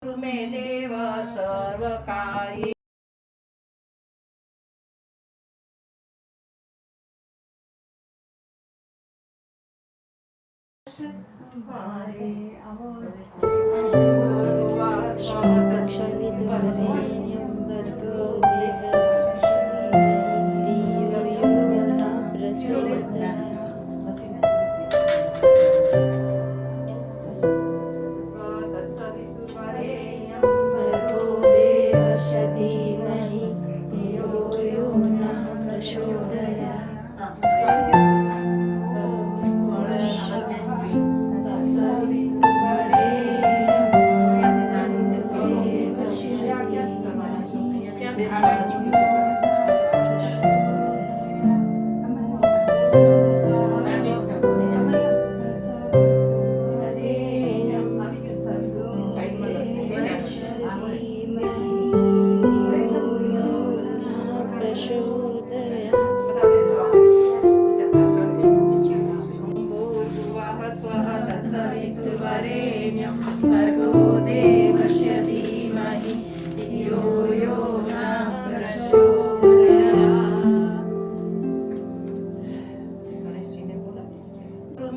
मे देव सर्वकार्ये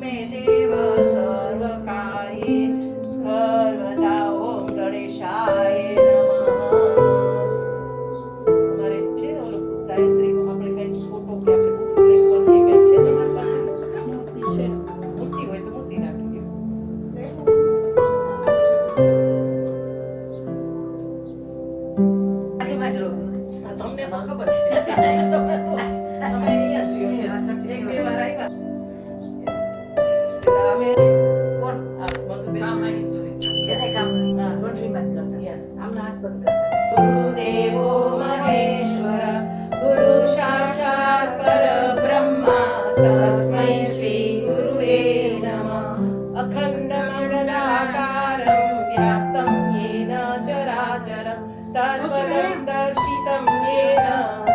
मे देव सर्वकार्ये सर्वदा ओम गणेशाय नमः। તમારે છે ને ઓલો ગાયત્રીનો આપણે કઈ ફોટો કે આપણે લેખન કે કઈ છે તમારી પાસે? મૂર્તિ છે. મૂર્તિ હોય તો મૂર્તિ રાખી દો. તમને તો ખબર છે. તમે અહીંયા જ રહ્યો છે. એક બે વાર આવ્યા. અમે કોણ મધુબેન મારી સોરી કામ રોટલી બાત કરતા આમના આસપાસ કરતા ગુરુદેવો મહેશ્વર ગુરુ સાક્ષાત પરબ્રહ્મા તસ્મૈ શ્રી ગુરુવે નમઃ અખંડ મંગલાકારં વ્યાપ્तं યેન ચરાચરં તત્પદં દર્શિतं યેન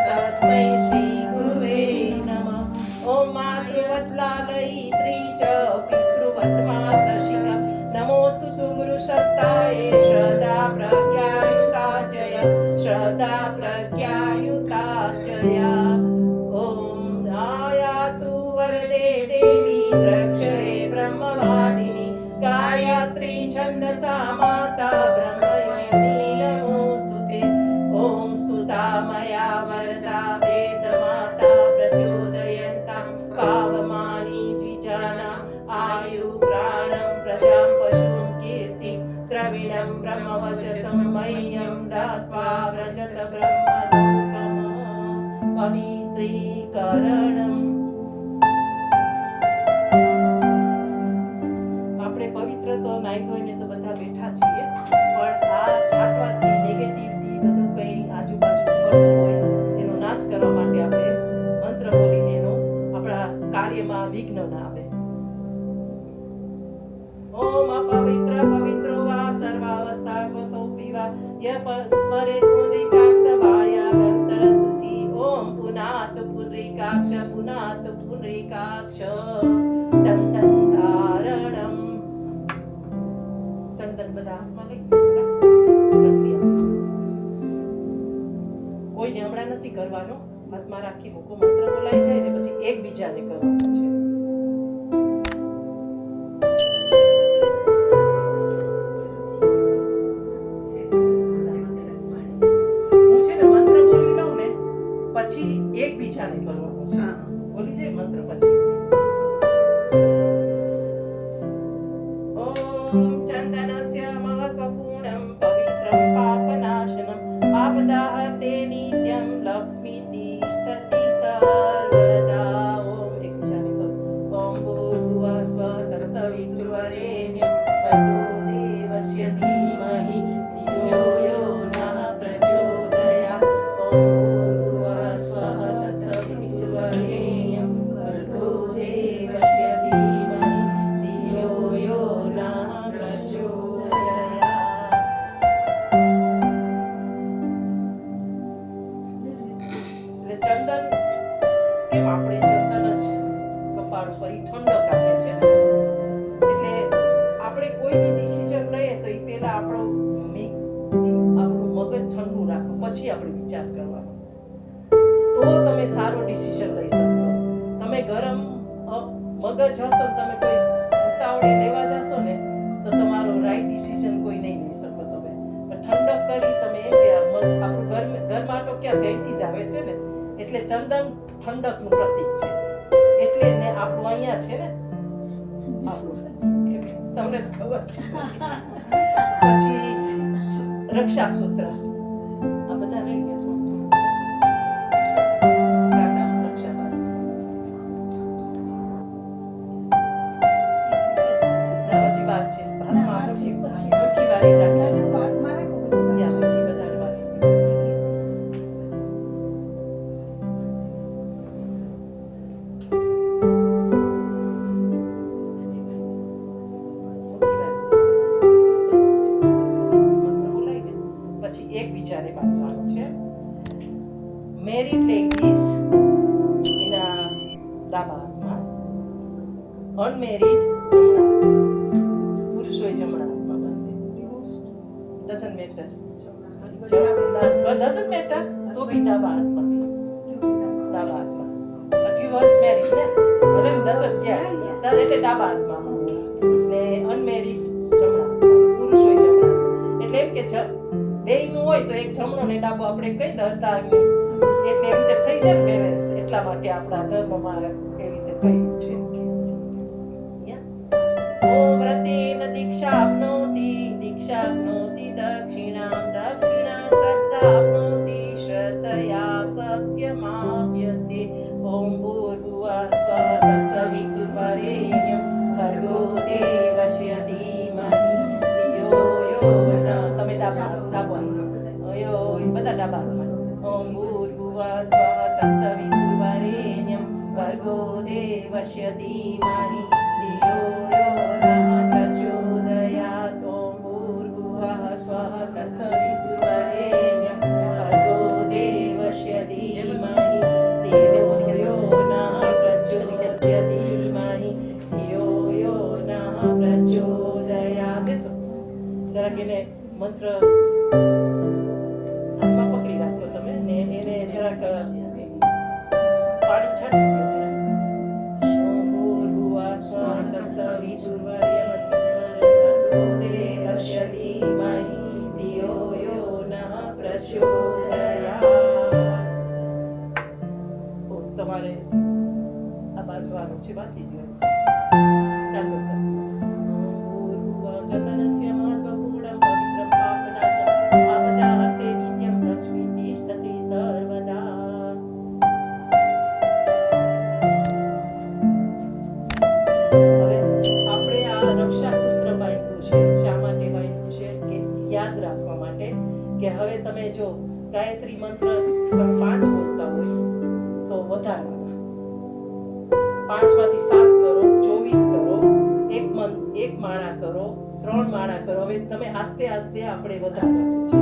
તસ્મૈ શ્રી ગુરુવે નમઃ ઓમ માતૃવત્લાલયિત્રી ચ पितृवत्मार्दशिका नमोस्तु तु गुरुसत्ताये श्रद्धा प्रज्ञायुताचय श्रद्धा प्रज्ञायुताचय ओम आयातु वरदे देवी द्रक्षरे ब्रह्मवादिनी गायत्री छन्दसा माता ब्रह्मयोनि नमोस्तुते ओम स्तुता मया वरदा वेदमाता प्रचोदयन्तां पावमानि द्विजानां आयु प्राणं प्रजां पशुं कीर्तिं द्रविणं ब्रह्मवचसं मह्यं दत्त्वा व्रजत ब्रह्मलोकम् पवित्रीकरणम् આપણે પવિત્ર તો નાઈ ધોઈને તો બધા બેઠા છીએ પણ આ છાંટવાથી નેગેટિવિટી બધું કંઈ આજુબાજુ ફરતું હોય એનો નાશ કરવા માટે આપણે મંત્ર બોલીને એનો આપણા કાર્યમાં વિઘ્ન ના આવે ओम अपवित्र पवित्रो वा सर्वावस्था गतो पीवा य स्मरे पुंडरीकाक्ष भार्याभ्यंतर शुचि ओम पुनात पुंडरीकाक्ष चंदन धारणम चंदन બધા હાથમાં લઈ ગયો કોઈને હમણાં નથી કરવાનો હાથમાં રાખી મૂકો મંત્ર બોલાઈ જાય ને પછી એકબીજાને કરવાનો છે પછી એકબીજાને કરવાનો છે બોલી જાય મંત્ર પછી ઓમ ચંદનસ્ય મહત્વપૂર્ણં પવિત્રં પાપનાશનં આપદાહતે નિત્યં લક્ષ્મી તિષ્ઠતિ સર્વદા ઓમ એકબીજાને કરો ઓમ ભૂર્ભુવઃ સ્વઃ તત્સવિતુર્વરેણ્યં ભર્ગો દેવસ્ય ધીમહિ ધિયો યો નઃ પ્રચોદયાत् ચંદન કેમ આપણે ચંદન જ કપાળ ઉપર ઠંડક આપે છે એટલે આપણે કોઈ બી ડિસિઝન લઈએ તો એ પહેલા આપણો પછી આપણે વિચાર કરવાનો, તો તમે સારો ડિસિઝન લઈ શકશો. તમે ગરમ મગજ હશો, તમે કોઈ ઉતાવળે લેવા જશો ને તો તમારો રાઈટ ડિસિઝન કોઈ નહીં લઈ શકો તમે. પણ ઠંડક કરી તમે એમ કે આપણું ઘરમાટો ક્યાંથી અહીંથી જ આવે છે ને, એટલે ચંદન ઠંડકનું પ્રતીક છે. એટલે ને આપણું અહીંયા છે ને આપણું, તમને ખબર છે. પછી રક્ષા સૂત્ર આ બધા લઈ લે થોડું ટાટા રક્ષા બાંધ. હજી વાર છે, હાથમાં મુઠ્ઠી વાળી રાખી, મુઠ્ઠી વધારે વાળી. પછી એક બીજાને બાંધવાનું છે. મેરીડ લેડીઝ એના ડાબા હાથમાં, અનમેરીડ જમણા, પુરુષોએ જમણા હાથમાં બાંધે. ડઝન્ટ મેટર, ડઝન્ટ મેટર, તો બી ડાબા હાથમાં, ડાબા હાથમાં. બટ યુ વોન્ટ્સ મેરીડ ને, ડઝન્ટ એટલે ડાબા હાથમાં ને અનમેરીડ જમણા હાથમાં, પુરુષોએ જમણા હાથમાં. એટલે એમ કે બેયનું હોય તો એક જમણો ને ડાબો આપણે કહી દે હતા એટલે એમ રીતે થઈ જાય ને બેલેન્સ. એટલા માટે આપણા ધર્મમાં એ રીતે કહ્યું છે. ઓમ વ્રતેન દીક્ષાપ્નોતિ દીક્ષાપ્નોતિ દક્ષિણામ દક્ષિણા શ્રદ્ધાપ્નોતિ શ્રદ્ધયા સત્યમાપ્યતે. ઓમ ભૂર્ભુવઃ સ્વઃ તત્સવિતુર્વરેણ્યં ભર્ગો દેવસ્ય ધીમહિ ધિયો યો ન. તમે ડાબા બધા ડાબા હાથમાં. ઓમ ભૂર્ભુવઃ સ્વઃ તત્સવિતુર્વરેણ્યં ભર્ગો દેવસ્ય ધીમહિ ધિયો યો નઃ પ્રચોદયાત. ઓમ ભૂર્ભુવઃ સ્વઃ તત્સવિતુર્વરેણ્યં ભર્ગો દેવસ્ય ધીમહિ ધિયો યો નઃ પ્રચોદયાત. ધિયો યો નઃ પ્રચોદયાત. જરાક એને મંત્ર પાણી છાંટી દો જરા. ઓમ ભૂર્ભુવઃ સ્વઃ તત્સવિતુર્વરેણ્યં દેવસ્ય ધીમહિ ધિયો યો નઃ પ્રચોદયાત. તમારે આ બાંધવાનું છે, બાંધી દો. ચાલો ચંદનસ્ય મહત્વપૂર્ણં પવિત્રં પાપનાશં આપદાહતે નિત્યં લક્ષ્મી તિષ્ઠતિ સર્વદા. હવે આપણે આ રક્ષા સૂત્ર બાંધ્યું છે. શા માટે બાંધ્યું છે? કે યાદ રાખવા માટે કે હવે તમે જો ગાયત્રી મંત્ર 5 બોલતા હોય તો વધારવાના, 5 માંથી 7 કરો, 24 કરો, એક માળા કરો, 3 માળા કરો. હવે તમે આસ્તે આસ્તે આપણે વધારવાનું છે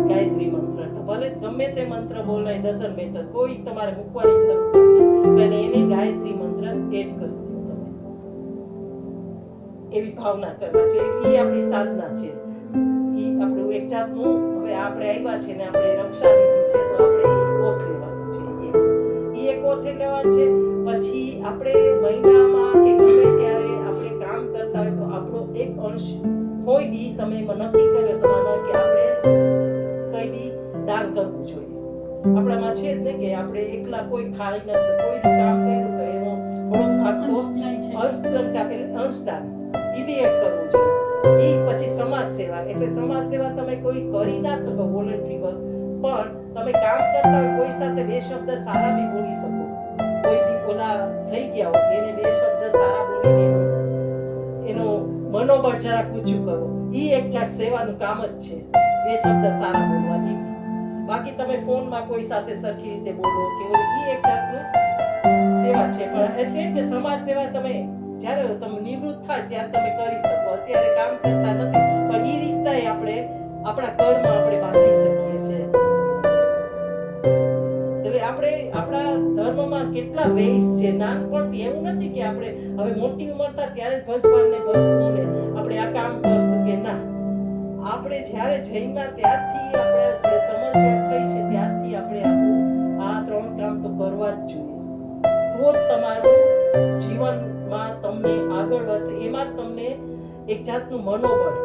ગાયત્રી મંત્ર. તો ભલે ગમે તે મંત્ર બોલાય, ડઝન્ટ મેટર, કોઈ તમારે મૂકવાની જરૂર નથી. અને એને ગાયત્રી મંત્ર એડ કરી દો તમે, એવી ભાવના કરવા છે. એ આપણી સાધના છે. એ આપણું એક જાતનું, હવે આપણે આવ્યા છે ને આપણે રક્ષા લીધી છે તો આપણે ઓથ લેવાનું છે. એ એક ઓથ લેવાનું છે. પછી આપણે મહિનામાં કે ગમે ત્યારે આપણે કામ કરતા હોય તો આપણો એક અંશ કોઈ બી તમે નક્કી કર્યો તમારા કે આપણે કઈ બી દાન કરવું જોઈએ. આપણામાં છે જ ને કે આપણે એકલા કોઈ ખાઈ ન શકે, કોઈ બી કામ કર્યું તો એનો થોડોક ભાગ તો અંશદાન એ બી એક કરવું જોઈએ. એ પછી સમાજ સેવા, એટલે સમાજ સેવા તમે કોઈ કરી ના શકો વોલન્ટરી વર્ક, પણ તમે કામ કરતા હોય કોઈ સાથે 2 શબ્દ સારા બી બોલી શકો. કોઈ બી ઓલા થઈ ગયા હોય એને 2 શબ્દ સારા બોલીને એનો મનોબળ જરા ઊંચું કરો. એ એક જાત સેવાનું કામ જ છે, 2 શબ્દ સારા બોલવાની. બાકી તમે ફોનમાં કોઈ સાથે સરખી રીતે બોલો કે એ એક જાતનું સેવા છે. પણ એ છે કે સમાજ સેવા તમે જ્યારે તમે નિવૃત્ત થાય ત્યારે તમે કરી શકો. અત્યારે કામ કરતા નથી, પણ એ રીતના આપણે આપણા કર્મ આપણે બાંધી શકીએ છીએ. એટલે આપણે આપણા ધર્મમાં કેટલા વેઇસ છે. નાનપણથી એવું નથી કે આપણે હવે મોટી ઉંમર થાય ત્યારે જ ભગવાનને ભજવું ને આપણે આ કામ કરશું કે ના. આપણે જ્યારે જન્મ્યા ત્યારથી આપણે જે સમજણ થઈ છે ત્યારથી આપણે આ 3 કામ તો કરવા જ જોઈએ. તો જ તમારું જીવનમાં તમને આગળ વધશે. એમાં તમને એક જાતનું મનોબળ,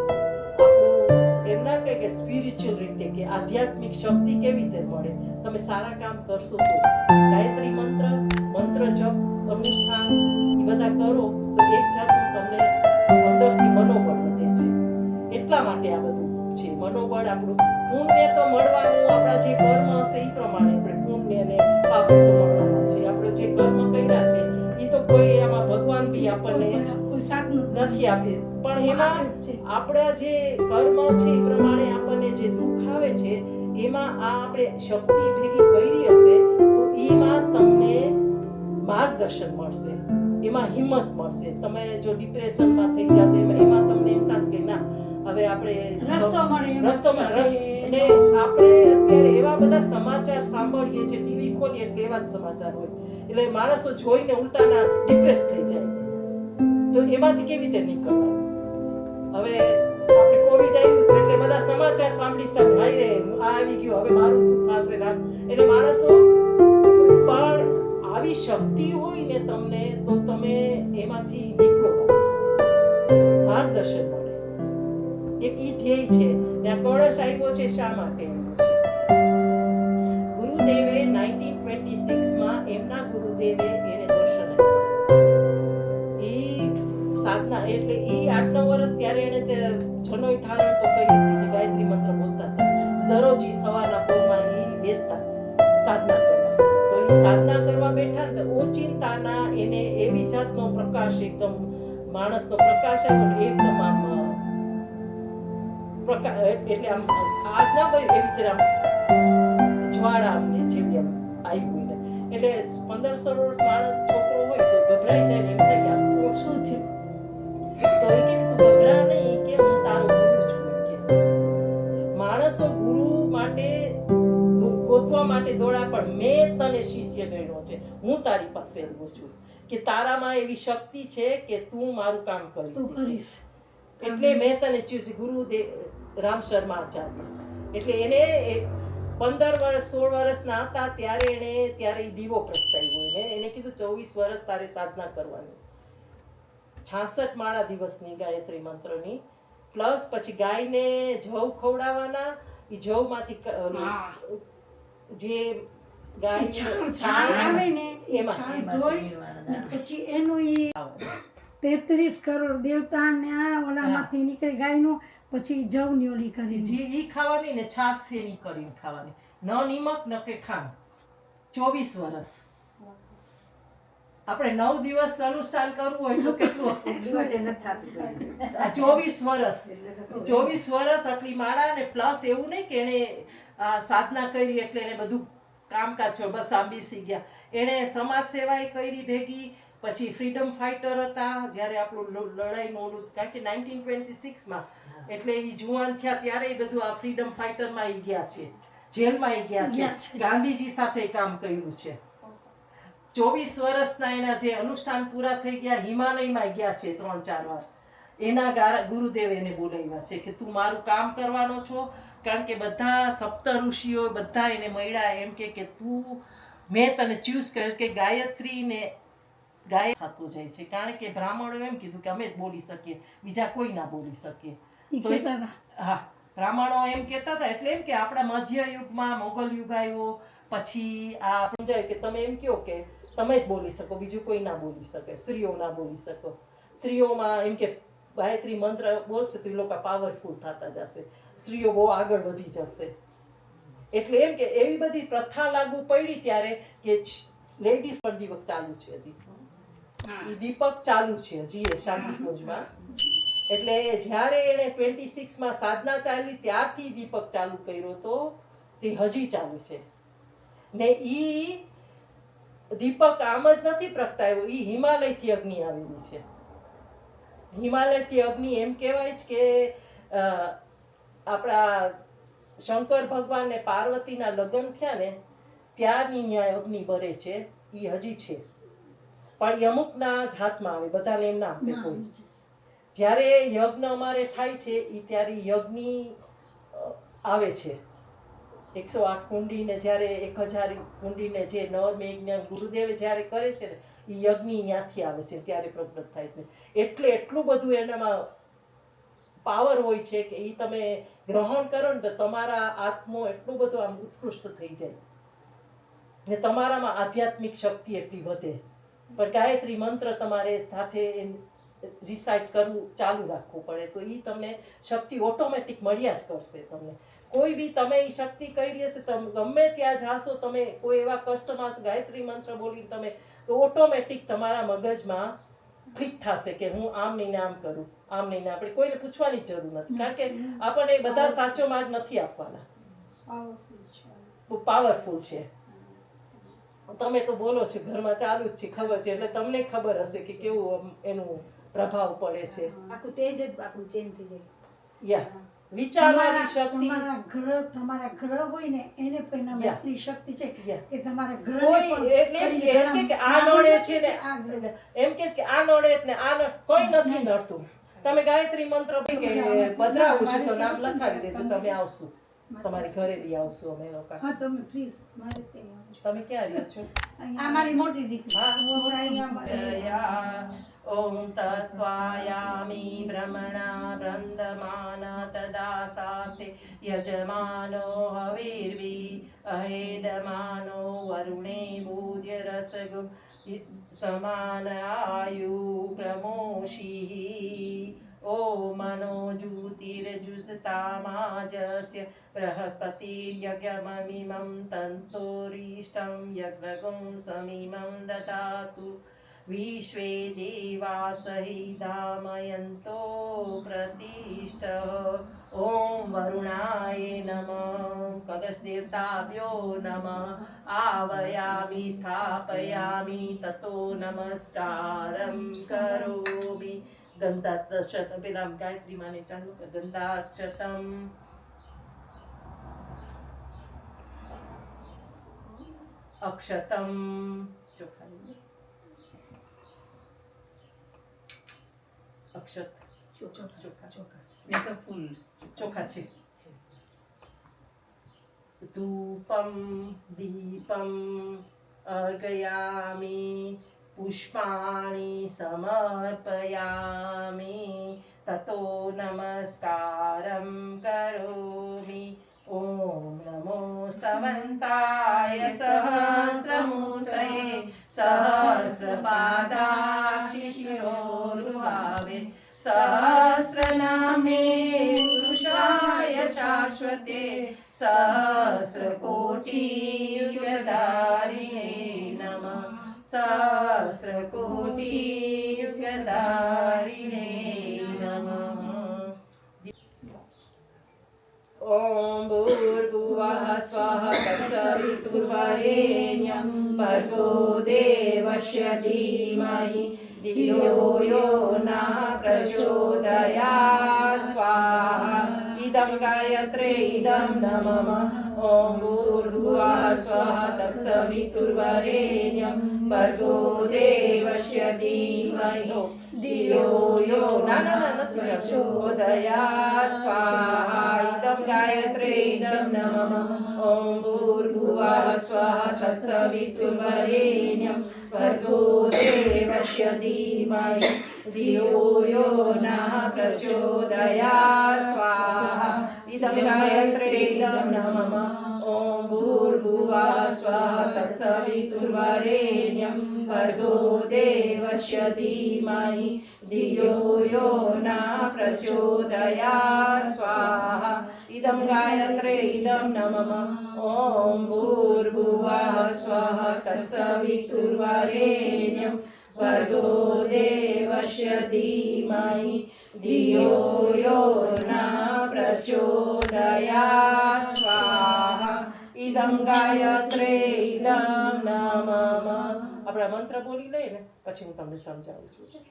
આપણું એમ ના કહે કે સ્પિરિચ્યુઅલ રીતે કે આધ્યાત્મિક શક્તિ કેવી રીતે મળે. તમે સારા કામ કરશો તો ગાયત્રી મંત્ર જપ અનુષ્ઠાન એ બધા કરો તો એક જાતનું તમને અંદરથી મનોબળ વધે છે. એટલા માટે આ બધું છે. મનોબળ આપણું પુણ્ય તો મળવાનું, આપણા જે કર્મ હશે એ પ્રમાણે આપણે પુણ્ય ને પાપ તો મળવાના છે. આપણે જે કર્મ કર્યા છે એ તો કોઈ આમાં ભગવાન બી આપણને નથી આપે, પણ એમાં આપણા જે કર્મ છે એ પ્રમાણે આપણને જે દુઃખ આવે છે એમાં આ આપણે શક્તિ ભેગી કરી હશે તો એમાં તમને માર્ગદર્શન મળશે, એમાં હિંમત મળશે. તમે જો ડિપ્રેશનમાં થઈ જાવ એમાં તમને એમ થાય કે ના હવે આપણે રસ્તો મળે. અને આપણે અત્યારે એવા બધા સમાચાર સાંભળીએ છીએ, ટીવી ખોલીએ એટલે એવા જ સમાચાર હોય, એટલે માણસો જોઈને ઉલટાના ડિપ્રેસ થઈ જાય છે. તો એમાંથી કેવી રીતે નીકળવાનું? હવે આપણે કોવિડ આવ્યું એટલે બધા સમાચાર સાંભળી હાય રે આ આવી ગયું, હવે મારું શું થશે ના. એટલે માણસો પણ આવી શક્તિ હોય ને તમને તો તમે એમાંથી નીકળો, માર્ગદર્શન મળે. એક ઈ ધ્યેય છે. ત્યાં કળશ આવ્યો છે શા માટે આવ્યો છે? ગુરુદેવે 1926 માં એમના ગુરુદેવે એને દર્શન આપ્યા. ઈ સાધના એટલે ઈ 8-9 વર્ષ ત્યારે એને તે જનોઈ ધારણ તો કરી દીધી, ગાયત્રી મંત્ર બોલતા હતા. દરરોજ ઈ સવારના પોરમાં ઈ બેસતા સાધના કરવા. તો ઈ સાધના કરવા બેઠા ને ઓચિંતાના એને એવી જાતનો પ્રકાશ, એકદમ માણસનો પ્રકાશ આવ્યો, એકદમ આમ એટલે આમ આજ ના ભાઈ એવી રીતે આમ જ્વાળા આમ જેવી આમ આવી હોય ને. એટલે 15-16 વર્ષ માણસ છોકરો હોય તો ગભરાઈ જાય ને એમ થાય કે આ શું થયું. તો એ કે તું ગભરા નહીં, કે હું તારો ગુરુ છું. કે માણસો ગુરુ માટે ગોતવા માટે દોડા, પણ મેં તને શિષ્ય ગણ્યો છે, હું તારી પાસે આવ્યો છું કે તારામાં એવી શક્તિ છે કે તું મારું કામ કરીશ. એટલે મેં તને ચૂઝ. ગુરુદેવ રામ શર્મા આચાર્ય. એટલે એને 15 વર્ષ 16 વર્ષના હતા ત્યારે દીવો પ્રગટાવ્યો. એને કીધું 24 વર્ષ તારે સાધના કરવાની, 66 માળા દિવસની ગાયત્રી મંત્રની, પ્લસ પછી ગાયને જવ ખવડાવવાના. એ જવમાંથી જે ગાય છાણ આવે ને એમાં પછી એનું 33 કરોડ દેવતાને ઓલામાંથી નીકળી ગાયનું, પછી જવની ઓલી કરી જે ઈ ખાવાની ને છાશ એની કરીને ખાવાની, ન નિમક ન કે ખાંડ. 24 વર્ષ. આપણે 9 દિવસ અનુષ્ઠાન કરવું હોય તો કેટલું દિવસ? 24 વર્ષ આટલી માળા ને પ્લસ એવું નહીં કે એને સાધના કરી એટલે એને બધું કામકાજ છોડ બસ આમ બેસી ગયા. એને સમાજ સેવાય કરી ભેગી. પછી ફ્રીડમ ફાઇટર હતા જ્યારે આપણું લડાઈનું ઓલું, કારણ કે 1926 એટલે એ જુવાન થયા ત્યારે એ બધું આ ફ્રીડમ ફાઇટરમાં આવી ગયા છે, જેલમાં આવી ગયા છે, ગાંધીજી સાથે કામ કર્યું છે. 24 વર્ષના એના જે અનુષ્ઠાન પૂરા થઈ ગયા, હિમાલયમાં ગયા છે 3-4 વાર. એના ગુરુદેવ એને બોલાવ્યા છે કે તું મારું કામ કરવાનો છો. કારણ કે બધા સપ્ત ઋષિઓ બધા એને મળ્યા એમ કે તું, મેં તને ચૂઝ કર્યો કે ગાયત્રી ને ગાય થતું જાય છે. કારણ કે બ્રાહ્મણો એમ કીધું કે અમે જ બોલી શકીએ, બીજા કોઈ ના બોલી શકે. હા, બ્રાહ્મણો એમ કહેતા હતા. એટલે એમ કે આપણા મધ્ય યુગમાં મોગલ યુગ આવ્યો પછી આ સમજાય કે તમે એમ કહો કે તમે જ બોલી શકો, બીજું કોઈ ના બોલી શકે, સ્ત્રીઓ ના બોલી શકો. સ્ત્રીઓમાં એમ કે ગાયત્રી મંત્ર બોલશે તો એ લોકો પાવરફુલ થતા જશે, સ્ત્રીઓ બહુ આગળ વધી જશે. એટલે એમ કે એવી બધી પ્રથા લાગુ પડી ત્યારે કે લેડીઝ પર દીપક ચાલુ છે હજી, એ દીપક ચાલુ છે હજી એ શાંતિકુંજમાં. એટલે જ્યારે એને 26માં સાધના ચાલી ત્યારથી દીપક ચાલુ કર્યો તો તે હજી ચાલુ છે. ને ઈ દીપક આમ જ નથી પ્રગટાયો, ઈ હિમાલયથી અગ્નિ આવેલી છે. હિમાલયથી અગ્નિ એમ કહેવાય છે કે આપણા શંકર ભગવાન ને પાર્વતીના લગ્ન થયા ને ત્યારની ન્યાય અગ્નિ બરે છે, ઈ હજી છે. પણ અમુકના જ હાથમાં આવે, બધાને એમ ના આપે કોઈ. જ્યારે યજ્ઞ અમારે થાય છે ઈ ત્યારે યજ્ઞ આવે છે 108 કુંડીને જ્યારે 1000 કુંડીને જે નવમેઘ ગુરુદેવે જ્યારે કરે છે ને એ યજ્ઞ ત્યાંથી આવે છે ત્યારે પ્રગટ થાય છે. એટલે એટલું બધું એનામાં પાવર હોય છે કે એ તમે ગ્રહણ કરો ને તો તમારા આત્મો એટલું બધું આમ ઉત્કૃષ્ટ થઈ જાય ને તમારામાં આધ્યાત્મિક શક્તિ એટલી વધે. પણ ગાયત્રી મંત્ર તમારે સાથે રિસાઇટ કરવું ચાલુ રાખવું પડે તો એ તમને શક્તિ ઓટોમેટિક મળ્યા જ કરશે. તમને કોઈ બી તમે એ શક્તિ કરી હશે તમે ગમે ત્યાં જાશો તમે કોઈ એવા કસ્ટમાં ગાયત્રી મંત્ર બોલીને તમે તો ઓટોમેટિક તમારા મગજમાં ક્લિક થશે કે હું આમ નહીં આમ કરું આમ નહીં આપણે કોઈને પૂછવાની જરૂર નથી કારણ કે આપણને બધા સાચો માર્ગ નથી આપવાના. પાવરફુલ છે. તમે તો બોલો છો ઘરમાં ચાલુ જ છે ખબર છે એટલે તમને ખબર હશે કે કેવું એનું પ્રભાવ પડે છે. આખું તેજ જ આપણું ચેન્જ થઈ જાય. યા વિચારવાની શક્તિ તમારા ગ્રહ હોય ને એને પણ એટલી શક્તિ છે કે તમારા ગ્રહ કોઈ એટલે એમ કે આ નડે છે ને એમ કે આ નડે ને આ કોઈ નથી નડતું. તમે ગાયત્રી મંત્ર કે પધરાવું છે તો નામ લખાવી દેજો તમે આવશો તમારી ઘરે બી આવશો અમે લોકો. હા તમે પ્લીઝ મારે તે તમે ક્યાં રહ્યો છો? આ મારી મોટી દીકરી હા હું અહીંયા ઓમ તત્વાયામિ ભ્રમણા વૃંદમાન તદાસાસ્તે યજમાનો હવિર્વી અહેડમાનો વરુણે બુદ્ય રસગુમ સમાન આયુ પ્રમોષી. ઓ મનો જ્યોતિર્જુતામાજસ્ય બૃહસ્પતિર્યજ્ઞમમિમં તંતોરિષ્ટં યજ્ઞગું સમિમં દદાતુ વિશ્વે દેવાસહિદામયંતો પ્રતિષ્ઠ. ઓમ વરુણાય નમઃ કલશ દેવતાભ્યો નમઃ આવયામિ સ્થાપયામિ તતો નમસ્કારં કરોમિ. ગંધાક્ષતમ પેલા ગાયત્રી માને ચાલુ ગંધાક્ષતમ અક્ષતમ ચોખા અક્ષત ચોખા તો ફૂલ ચોખા છે. ધૂપમ દીપમ અર્ઘયામિ પુષ્પાણિ સમર્પયામિ તતો નમસ્કારં કરોમિ. ઓમ નમો સ્તવંતાય સહસ્રમૂર્તયે સહસ્રપાદાક્ષિશિરોરુહાવે સહસ્રનામે પુરુષાય શાશ્વતે સહસ્રકોટિયુગધારિણે નમઃ. સહસ્રકોટિયુગધારિણે નમઃ. ઓમ ભૂર્ભુવઃ સ્વઃ તત્સવિતુર્વરેણ્યં ભર્ગો દેવસ્ય ધીમહિ ધિયો યો નઃ પ્રચોદયાत्. સ્વાહા. ઇદં ગાયત્રે ઇદં નમઃ. ઓમ ભૂર્ભુવઃ સ્વઃ તત્સવિતુર્વરેણ્યં ભર્ગો દેવસ્ય ધીમહિ ધિયો યો નઃ પ્રચોદયાत्. સ્વાહા. ઇદં ગાયત્રે ઇદં નમઃ. ઓમ ભૂર્ભુવઃ સ્વઃ તત્સવિતુર્વરેણ્યં ભર્ગો દેવસ્ય ધીમહિ ધિયો યો નઃ પ્રચોદયાत्. સ્વાહા. ઇદં ગાયત્રે ઇદં નમઃ. ઓમ ભૂર્ભુવઃ સ્વઃ તત્સવિતુર્વરેણ્યં ભર્ગો દેવસ્ય ધીમહિ ધિયો યો નઃ પ્રચોદયાत्. સ્વાહા. ઇદં ગાયત્રે ઇદં નમઃ. ઓમ ભૂર્ભુવઃ સ્વઃ તત્સવિતુર્વરેણ્યં ભર્ગો દેવસ્ય ધીમહિ ધિયો યો નઃ પ્રચોદયાत्. સ્વાહા. ઇદં ગાયત્રે ઇદં નમઃ. આપણા મંત્ર બોલી લઈએ ને પછી હું તમને સમજાવું છું.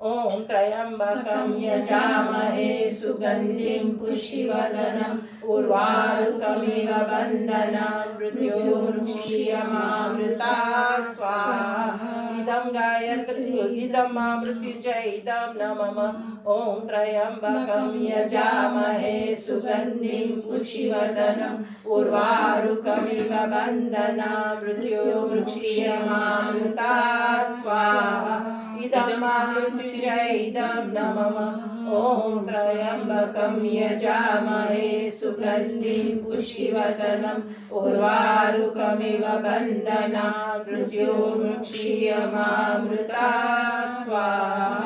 ॐ त्र्यम्बकं यजामहे सुगन्धिं पुष्टिवर्धनम् उर्वारुकमिव बन्धनान् मृत्युर्मुक्षीयमामृतात् स्वाहा इदं गायत्री इदं मा मृत्युंजय इदं न मम ॐ त्र्यम्बकं यजामहे सुगन्धिं पुष्टिवर्धनम् उर्वारुकमिव बन्धनान् मृत्युर्मुक्षीयमामृतात् स्वाहा इदं मा मृत्युंजय इदं न मम ॐ त्र्यम्बकं यजामहे सुगन्धिं पुष्टिवर्धनम् उर्वारुकमिव बन्धनान् मृत्युर्मुक्षीयमामृतात् स्वाहा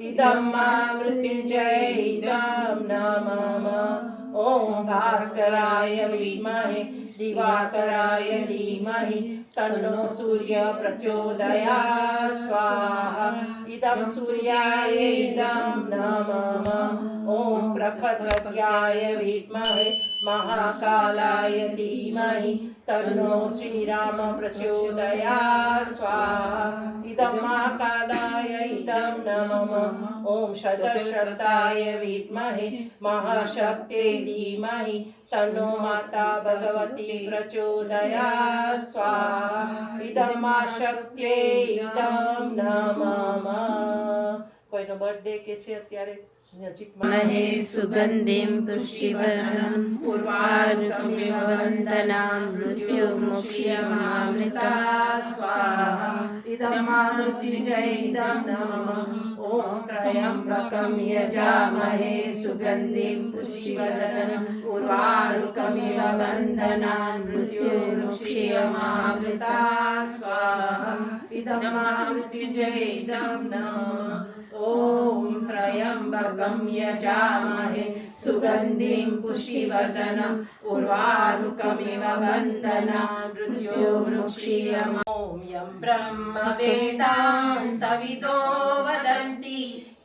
इदं मा मृत्युंजय इदं न मम ॐ भास्कराय विद्महे दिवाकराय धीमहि तन्नो सूर्य प्रचोदयात् स्वाहा इदं सूर्याय इदं न मम ॐ प्रखरज्ञाय विद्महे महाकालाय धीमहि तन्नो श्रीराम प्रचोदयात् स्वाहा इदं महाकालाय इदं न मम ॐ शतशताय विद्महे महाशक्ते धीमहि तन्नो माता भगवती प्रचोदयात् स्वाहा इदं मा शक्ते इदं न मम કોઈનો બર્થડે કે છે અત્યારે નજીકમાં મહે સુગંધિમ પુષ્ટિવર્ધનમ ઉર્વારુકમિવ વંદનામ મૃત્યુર્મુક્ષીયમામૃતાत् સ્વાહા इदं मा मृत्युंजय इदं न मम ॐ त्र्यम्बकं यजामहे सुगन्धिं पुष्टिवर्धनम् उर्वारुकमिव बन्धनान् मृत्युर्मुक्षीयमामृतात् स्वाहा इदं मा मृत्युंजय इदं न मम ॐ त्र्यम्बकं यजामहे सुगन्धिं पुष्टिवर्धनम् उर्वारुकमिव बन्धनान् मृत्युर्मुक्षीयमामृतात् ॐ यं ब्रह्मवेदान्तविदो वदन्ति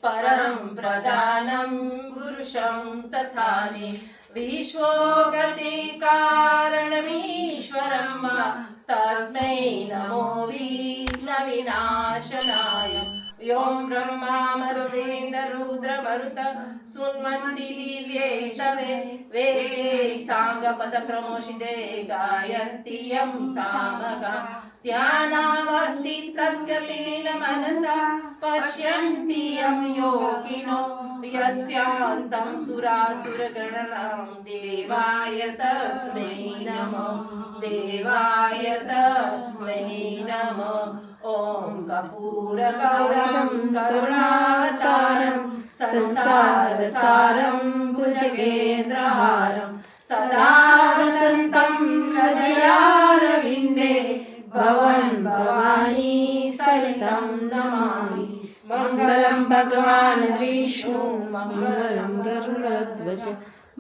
परं प्रधानं पुरुषं तथानि विश्वोगतिकारणमीश्वरं वा तस्मै नमो विघ्नविनाशनाय यों ब्रह्मा मरुदेन्द्ररुद्रमरुत सुन्वन्ति दिव्ये सवे वेदे साङ्गपदक्रमोषिते गायन्ति यं सामगा ध्यानावस्थितद्गतेन मनसा पश्यन्ति यं योगिनो यस्यान्तं सुरासुरगणनां देवाय तस्मै नमो देवाय तस्मै नमो ॐ कर्पूरगौरं करुणावतारं संसारसारं भुजगेन्द्रहारं सदा वसन्तं हृदयारविन्दे भवन् भवानी सहितं नमामि मङ्गलं भगवान् विष्णु मङ्गलं गरुडध्वज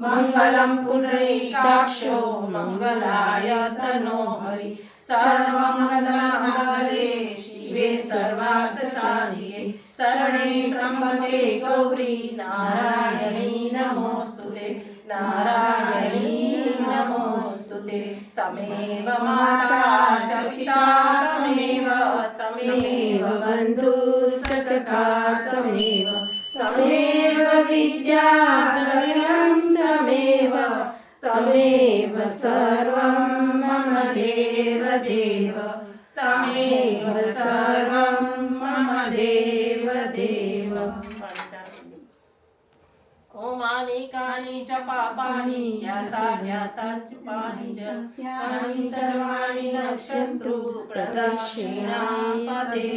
मङ्गलं पुनरीकाक्षो मङ्गलाय तनो हरि सर्वमङ्गलमाङ्गल्ये शिवे सर्वार्थसाधिके शरणे त्र्यम्बके गौरी नारायणी नमोऽस्तुते नारायणी नमोऽस्तुते तमेव माता च पिता तमेव बन्धुश्च सखा तमेव विद्या द्रविणं तमेव सर्वं मम देव तमेव सर्वं मम देव ओमानेकानि च पापानि ज्ञाताज्ञातात्युपानि च तानि सर्वाणि नश्यन्तु प्रदक्षिणां पदे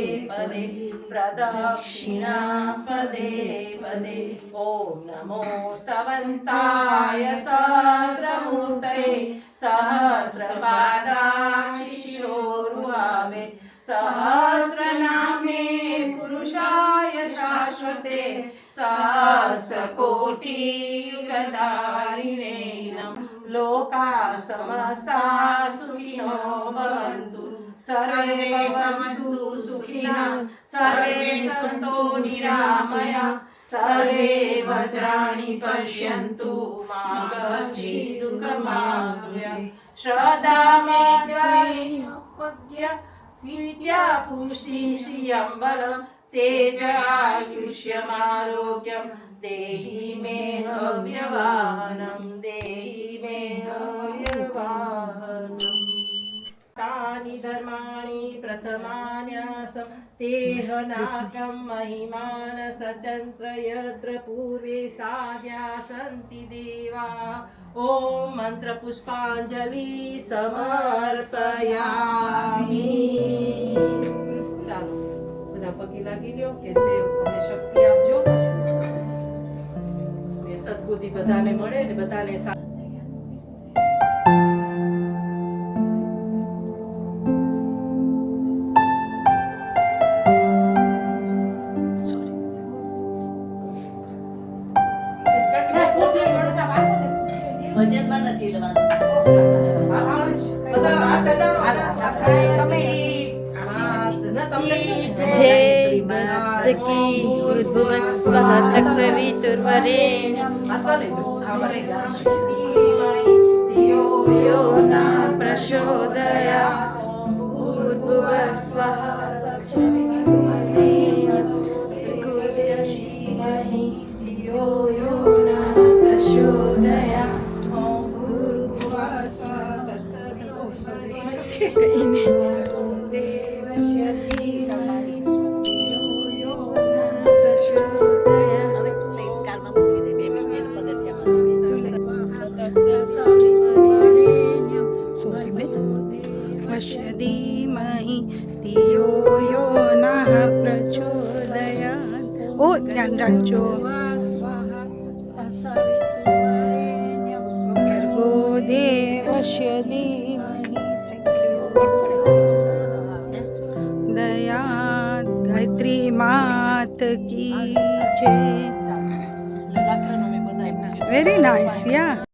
पदे ॐ नमोस्तवन्ताय सहस्रमूर्तये सहस्रपादाक्षिशिरोरुहावे सहस्रनाम्ने पुरुषाय शाश्वते सहस्रकोटियुगधारिणे लोका समस्ता सुखिनो भवन्तु सर्वे भवन्तु सुखिनः सर्वे सन्तु निरामया सर्वे भद्राणि पश्यन्तु मा कश्चित् दुःखमाप्नुयात् श्रद्धामेत्य विद्या पुष्टि श्रियं बलं तेजायुष्यमारोग्यं देहि मे हव्यवाहनं देहि मे हव्यवाहनम् तानि धर्माणि प्रथमान्यासं तेहनाकं महिमान सचन्त्र यत्र पूर्वे साध्या सन्ति देवा ॐ मन्त्रपुष्पाञ्जलि समर्पयामि ચાલો બધા પગે લાગી લ્યો કે સેવકોને શક્તિ આપજો ને સદબુદ્ધિ બધાને મળે ને બધાને ભજનમાં નથી લેવાનું जय मात की भूर्भुवस्वः तत्सवितुर्वरेण्यं यो न प्रचोदयात् भूर्भुवस्वः तत्सवितुर्वरेण्यं यो न प्रचोदयात् धीमहि धियो यो नः प्रचोदयात् ओ ध्यान रखो भर्गो देवस्य धीमहि दया गायत्री मात की जय वेरी नाइस या